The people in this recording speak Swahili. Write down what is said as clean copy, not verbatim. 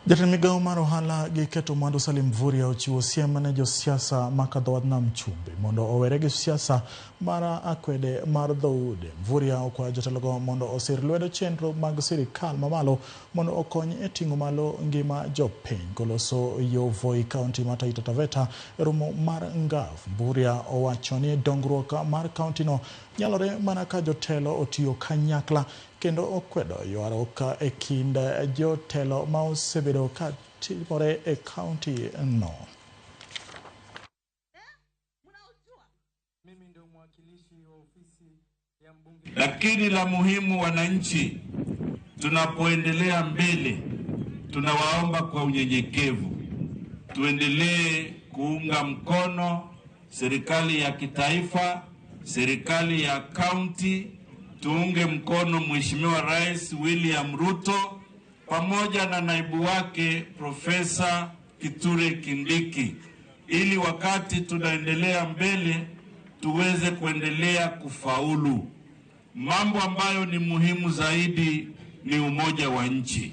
Jatend migao mar ohala gi keto mwandu Salim Mvurya ochiwo siem ne josiasa makadhood Nam Chumbi mondo owere gi siasa mar akwede mar dhoudi. Mvurya okwayo jotelogo mondo osir lwedo chenro mag sirikal mamalo mondo okony e ting'o malo ngima jopiny koloso yo Voi kaunti ma Taita Taveta e romo mar Ngaf. Mvurya owacho ni dongruok mar kauntino nyalore mana ka jotelo otiyo kanyakla kendo okwedo ywaruok e kind jotelo ma osebedo ka timore e kaunti no. Lakini la muhimu, wananchi, tunapoendelea mbele, tunawaomba kwa unyenyekevu tuendelee kuunga mkono serikali ya kitaifa, serikali ya kaunti, tuunge mkono Mheshimiwa Rais William Ruto pamoja na naibu wake Profesa Kithure Kindiki, ili wakati tunaendelea mbele tuweze kuendelea kufaulu. Mambo ambayo ni muhimu zaidi ni umoja wa nchi.